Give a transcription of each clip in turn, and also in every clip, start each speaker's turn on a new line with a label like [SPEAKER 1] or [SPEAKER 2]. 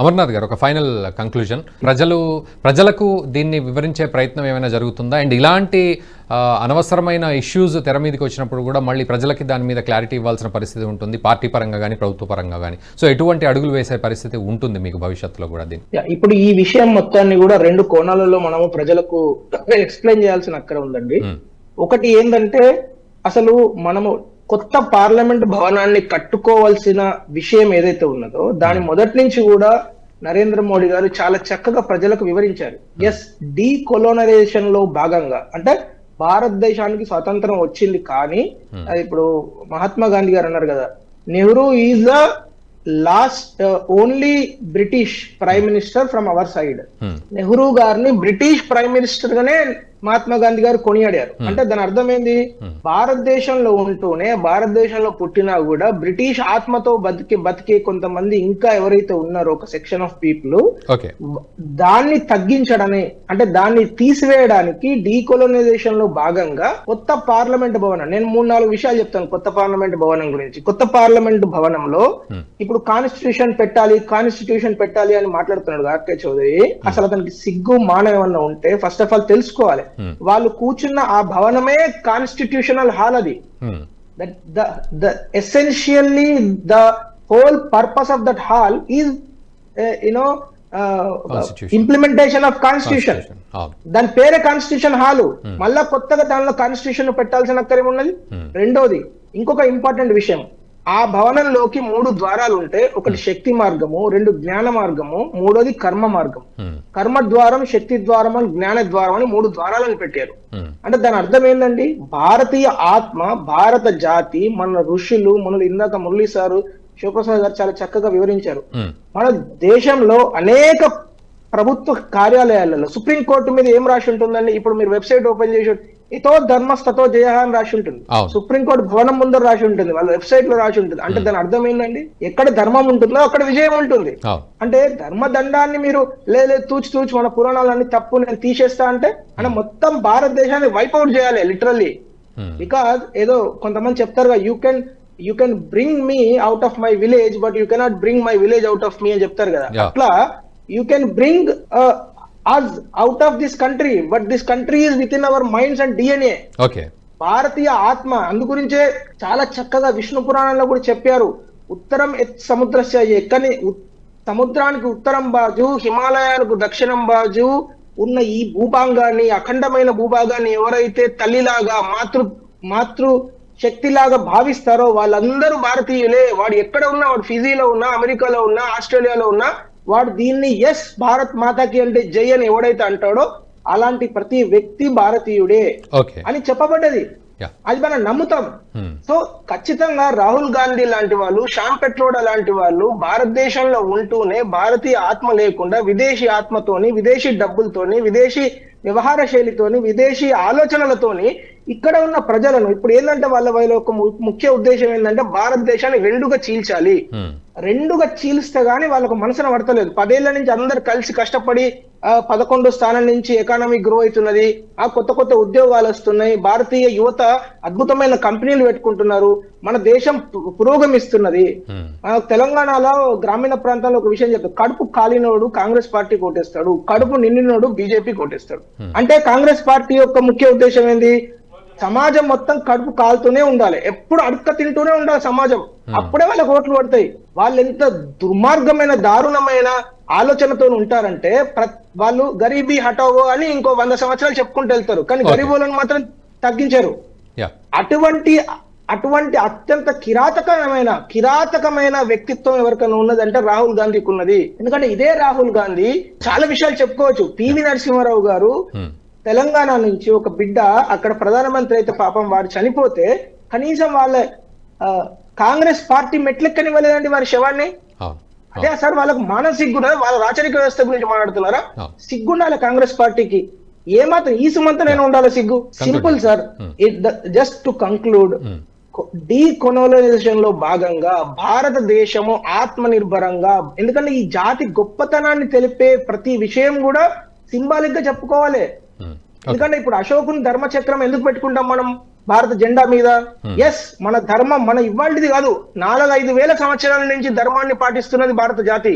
[SPEAKER 1] అమర్నాథ్ గారు, ఒక final conclusion, ప్రజలకు దీన్ని వివరించే ప్రయత్నం ఏమైనా జరుగుతుందా? అండ్ ఇలాంటి అనవసరమైన ఇష్యూస్ తెర మీదకి వచ్చినప్పుడు కూడా మళ్ళీ ప్రజలకి దాని మీద క్లారిటీ ఇవ్వాల్సిన పరిస్థితి ఉంటుంది, పార్టీ పరంగా కానీ ప్రభుత్వ పరంగా కానీ. సో ఎటువంటి అడుగులు వేసే పరిస్థితి ఉంటుంది మీకు భవిష్యత్తులో కూడా దీన్ని?
[SPEAKER 2] ఇప్పుడు ఈ విషయం మొత్తాన్ని కూడా రెండు కోణాలలో మనము ప్రజలకు ఎక్స్ప్లెయిన్ చేయాల్సిన అక్కడ ఉందండి. ఒకటి ఏంటంటే, అసలు మనము కొత్త పార్లమెంట్ భవనాన్ని కట్టుకోవాల్సిన విషయం ఏదైతే ఉన్నదో దాని మొదటి నుంచి కూడా నరేంద్ర మోడీ గారు చాలా చక్కగా ప్రజలకు వివరించారు. ఎస్, డీకొలోనైజేషన్ లో భాగంగా, అంటే భారతదేశానికి స్వాతంత్రం వచ్చింది కానీ అది ఇప్పుడు మహాత్మా గాంధీ గారు అన్నారు కదా, Nehru is the last only British prime minister from our side. Nehru గారిని బ్రిటిష్ ప్రైమ్ మినిస్టర్ గానే మహాత్మా గాంధీ గారు కొనియాడారు. అంటే దాని అర్థం ఏంది, భారతదేశంలో ఉంటూనే, భారతదేశంలో పుట్టినా కూడా బ్రిటిష్ ఆత్మతో బతికే కొంతమంది ఇంకా ఎవరైతే ఉన్నారో ఒక సెక్షన్ ఆఫ్ పీపుల్, దాన్ని తగ్గించడమే, అంటే దాన్ని తీసివేయడానికి డీకొలోనైజేషన్ లో భాగంగా కొత్త పార్లమెంట్ భవనం, నేను 3-4 విషయాలు చెప్తాను కొత్త పార్లమెంట్ భవనం గురించి. కొత్త పార్లమెంట్ భవనంలో ఇప్పుడు కాన్స్టిట్యూషన్ పెట్టాలి అని మాట్లాడుతున్నాడు ఆర్కే చౌదరి. అసలు అతనికి సిగ్గు మానం ఏమన్నా ఉంటే ఫస్ట్ ఆఫ్ ఆల్ తెలుసుకోవాలి, వాళ్ళు కూర్చున్న ఆ భవనమే కాన్స్టిట్యూషనల్ హాల్. అది essentially the whole purpose of that hall is implementation of constitution. దాని పేరే కాన్స్టిట్యూషన్ హాల్. మళ్ళా కొత్తగా దానిలో కాన్స్టిట్యూషన్ పెట్టాల్సిన అక్కరేమున్నది? రెండోది, ఇంకొక ఇంపార్టెంట్ విషయం, ఆ భవనంలోకి 3 ద్వారాలు ఉంటాయి. ఒకటి శక్తి మార్గము, 2 జ్ఞాన మార్గము, 3వది కర్మ మార్గం. కర్మ ద్వారం, శక్తి ద్వారం అని, జ్ఞాన ద్వారం అని 3 ద్వారాలను పెట్టారు. అంటే దాని అర్థం ఏంటండి, భారతీయ ఆత్మ, భారత జాతి, మన ఋషులు, ఇందాక మురళీ సారు, శివప్రసాద్ గారు చాలా చక్కగా వివరించారు. మన దేశంలో అనేక ప్రభుత్వ కార్యాలయాలలో సుప్రీంకోర్టు మీద ఏం రాసి ఉంటుందండి? ఇప్పుడు మీరు వెబ్సైట్ ఓపెన్ చేసి ఇతో ధర్మస్థతో జయ అని రాసి ఉంటుంది. సుప్రీంకోర్టు భవనం ముందర రాసి ఉంటుంది, వాళ్ళ వెబ్సైట్ లో రాసి ఉంటుంది. అంటే దాని అర్థం ఏంటండి, ఎక్కడ ధర్మం ఉంటుందో అక్కడ విజయం ఉంటుంది. అంటే ధర్మదండాన్ని మీరు తూచి మన పురాణాలన్నీ తప్పు నేను తీసేస్తా అంటే మొత్తం భారతదేశాన్ని వైపౌట్ చేయాలి లిటరల్లీ. బికాజ్ ఏదో కొంతమంది చెప్తారు, you can bring me out of my village but you cannot bring my village out of me అని చెప్తారు కదా. అట్లా you can bring us out of this country but this country is within our minds and DNA. భారతీయ ఆత్మ. అందుగురించే చాలా చక్కగా విష్ణు పురాణంలో కూడా చెప్పారు, ఉత్తరం సముద్రస్య, ఎక్కని సముద్రానికి ఉత్తరం బాజు, హిమాలయాలకు దక్షిణం బాజు ఉన్న ఈ భూభాగాన్ని, అఖండమైన భూభాగాన్ని ఎవరైతే తల్లిలాగా, మాతృ శక్తిలాగా భావిస్తారో వాళ్ళందరూ భారతీయులే. వాడు ఎక్కడ ఉన్నా, వాడు ఫిజీలో ఉన్నా, అమెరికాలో ఉన్నా, ఆస్ట్రేలియాలో ఉన్నా, వాడు దీన్ని ఎస్ భారత్ మాతాకి అంటే జై అని ఎవడైతే అంటాడో అలాంటి ప్రతి వ్యక్తి భారతీయుడే అని చెప్పబడ్డది. అది మనం నమ్ముతాం. సో ఖచ్చితంగా రాహుల్ గాంధీ లాంటి వాళ్ళు, శ్యామ్ పెట్రోడా లాంటి వాళ్ళు భారతదేశంలో ఉంటూనే భారతీయ ఆత్మ లేకుండా విదేశీ ఆత్మతోని, విదేశీ డబ్బులతోని, విదేశీ వ్యవహార శైలితోని, విదేశీ ఆలోచనలతోని ఇక్కడ ఉన్న ప్రజలను, ఇప్పుడు ఏంటంటే వాళ్ళ ఒక ముఖ్య ఉద్దేశం ఏంటంటే భారతదేశాన్ని రెండుగా చీల్చాలి. రెండుగా చీల్స్తే గానీ వాళ్ళకు మనసున పడతలేదు. 10 ఏళ్ల నుంచి అందరు కలిసి కష్టపడి 11వ స్థానం నుంచి ఎకానమీ గ్రో అవుతున్నది, ఆ కొత్త ఉద్యోగాలు వస్తున్నాయి, భారతీయ యువత అద్భుతమైన కంపెనీలు పెట్టుకుంటున్నారు, మన దేశం పురోగమిస్తున్నది. తెలంగాణలో గ్రామీణ ప్రాంతాల్లో ఒక విషయం చెప్తారు, కడుపు కాలినోడు కాంగ్రెస్ పార్టీ కోటేస్తాడు, కడుపు నిండినోడు బీజేపీ కోటేస్తాడు. అంటే కాంగ్రెస్ పార్టీ యొక్క ముఖ్య ఉద్దేశం ఏంది, సమాజం మొత్తం కడుపు కాలుతూనే ఉండాలి, ఎప్పుడు అడుక్క తింటూనే ఉండాలి సమాజం, అప్పుడే వాళ్ళకి ఓట్లు పడతాయి. వాళ్ళు ఎంత దుర్మార్గమైన, దారుణమైన ఆలోచనతో ఉంటారంటే, వాళ్ళు గరీబీ హటావో అని ఇంకో 100 సంవత్సరాలు చెప్పుకుంటూ వెళ్తారు, కానీ గరీబులను మాత్రం తగ్గించారు. అటువంటి అత్యంత కిరాతకమైన వ్యక్తిత్వం ఎవరికైనా ఉన్నదంటే రాహుల్ గాంధీకి ఉన్నది. ఎందుకంటే ఇదే రాహుల్ గాంధీ చాలా విషయాలు చెప్పుకోవచ్చు. పివి నరసింహారావు గారు తెలంగాణ నుంచి ఒక బిడ్డ అక్కడ ప్రధానమంత్రి అయితే పాపం వారు చనిపోతే కనీసం వాళ్ళ కాంగ్రెస్ పార్టీ మెట్లెక్కనివ్వలేదండి వారి శవాన్ని. అదే సార్, వాళ్ళకు మానసిగ్గుండాలి, వాళ్ళ రాచరిక వ్యవస్థ గురించి మాట్లాడుతున్నారా? సిగ్గుండాలి కాంగ్రెస్ పార్టీకి, ఏమాత్రం ఈ సుమంతనైనా ఉండాలి సిగ్గు. Simple sir. Just to conclude, decolonisation లో భాగంగా భారతదేశము ఆత్మనిర్భరంగా, ఎందుకంటే ఈ జాతి గొప్పతనాన్ని తెలిపే ప్రతి విషయం కూడా సింబాలిక్ గా చెప్పుకోవాలి. ఎందుకంటే ఇప్పుడు అశోకుని ధర్మచక్రం ఎందుకు పెట్టుకుంటాం మనం భారత జెండా మీద? ఎస్, మన ధర్మం మన ఇవాళది కాదు, 4-5 వేల సంవత్సరాల నుంచి ధర్మాన్ని పాటిస్తున్నది భారత జాతి.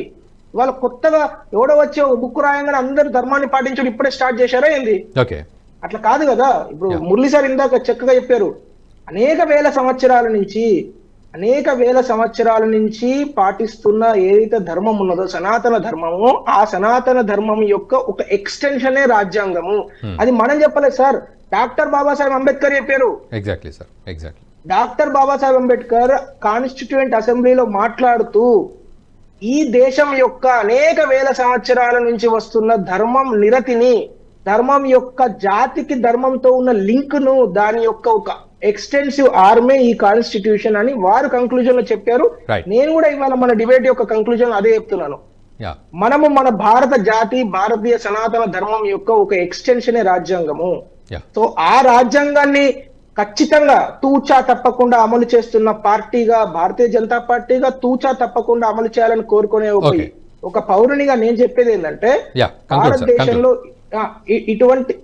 [SPEAKER 2] ఇవాళ కొత్తగా ఎవడో వచ్చి ఒక బుక్ రాయంగానే అందరూ ధర్మాన్ని పాటించడం ఇప్పుడే స్టార్ట్ చేశారా ఏంది?
[SPEAKER 1] ఓకే,
[SPEAKER 2] అట్లా కాదు కదా. ఇప్పుడు మురళి సార్ ఇందాక చక్కగా చెప్పారు, అనేక వేల సంవత్సరాల నుంచి పాటిస్తున్న ఏదైతే ధర్మం ఉన్నదో సనాతన ధర్మము, ఆ సనాతన ధర్మం యొక్క ఒక ఎక్స్టెన్షనే రాజ్యాంగము. అది మనం చెప్పలేదు సార్, డాక్టర్ బాబాసాహెబ్ అంబేద్కర్ చెప్పారు.
[SPEAKER 1] Exactly sir, exactly.
[SPEAKER 2] Doctor Babasaheb Ambedkar constituent అసెంబ్లీలో మాట్లాడుతూ ఈ దేశం యొక్క అనేక వేల సంవత్సరాల నుంచి వస్తున్న ధర్మం నిరతిని, ధర్మం యొక్క జాతికి ధర్మంతో ఉన్న లింక్ ను, దాని యొక్క ఒక ఎక్స్టెన్సివ్ ఆర్మే ఈ కాన్స్టిట్యూషన్ అని వారు కంక్లూజన్ లో చెప్పారు. నేను కూడా ఇవాళ మన డిబేట్ యొక్క కంక్లూజన్ అదే చెప్తున్నాను. మనము మన భారత జాతి, భారతీయ సనాతన ధర్మం యొక్క ఒక ఎక్స్టెన్షనే రాజ్యాంగము. సో ఆ రాజ్యాంగాన్ని ఖచ్చితంగా తూచా తప్పకుండా అమలు చేస్తున్న పార్టీగా, భారతీయ జనతా పార్టీగా తూచా తప్పకుండా అమలు చేయాలని కోరుకునే ఒక పౌరునిగా నేను చెప్పేది ఏంటంటే, భారతదేశంలో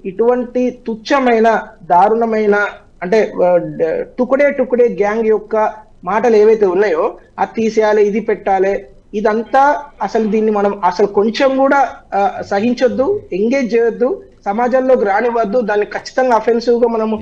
[SPEAKER 2] ఇటువంటి తుచ్చమైన, దారుణమైన, అంటే టుకుడే గ్యాంగ్ యొక్క మాటలు ఏవైతే ఉన్నాయో అది తీసేయాలి, ఇది పెట్టాలి, ఇదంతా అసలు దీన్ని మనం అసలు కొంచెం కూడా సహించొద్దు, ఎంగేజ్ చేయొద్దు, సమాజంలోకి రానివ్వద్దు. దాన్ని ఖచ్చితంగా అఫెన్సివ్ గా మనము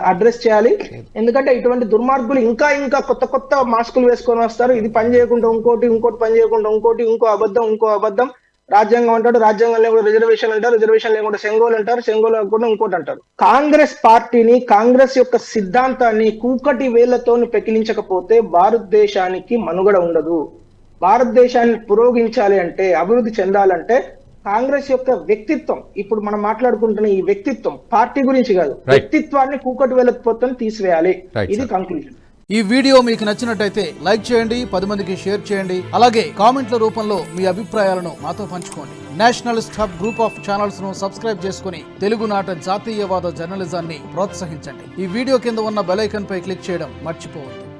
[SPEAKER 2] అడ్రస్ చేయాలి. ఎందుకంటే ఇటువంటి దుర్మార్గులు ఇంకా కొత్త మాస్కులు వేసుకొని వస్తారు. ఇది పని చేయకుండా ఇంకోటి పని చేయకుండా ఇంకో అబద్ధం. రాజ్యాంగం అంటాడు, రాజ్యాంగం లేకుండా రిజర్వేషన్ అంటారు, రిజర్వేషన్ లేకుండా సెంగోలు అంటారు, సెంగోలు లేకుండా ఇంకోటి అంటారు. కాంగ్రెస్ పార్టీని, కాంగ్రెస్ యొక్క సిద్ధాంతాన్ని కూకటి వేళ్లతో పెకిలించకపోతే భారతదేశానికి మనుగడ ఉండదు. భారతదేశాన్ని పురోగించాలి అంటే, అభివృద్ధి చెందాలంటే కాంగ్రెస్ యొక్క వ్యక్తిత్వం, ఇప్పుడు మనం మాట్లాడుకుంటున్న ఈ వ్యక్తిత్వం, పార్టీ గురించి కాదు, వ్యక్తిత్వాన్ని కూకటి వేలతో తీసివేయాలి. ఇది కంక్లూజన్.
[SPEAKER 3] ఈ వీడియో మీకు నచ్చినట్టయితే లైక్ చేయండి, 10 మందికి షేర్ చేయండి. అలాగే కామెంట్ల రూపంలో మీ అభిప్రాయాలను మాతో పంచుకోండి. Nationalist hub group of channels ను సబ్స్క్రైబ్ చేసుకుని తెలుగునాట జాతీయవాద జర్నలిజాన్ని ప్రోత్సహించండి. ఈ వీడియో కింద ఉన్న బెల్ ఐకాన్ పై క్లిక్ చేయడం మర్చిపోవద్దు.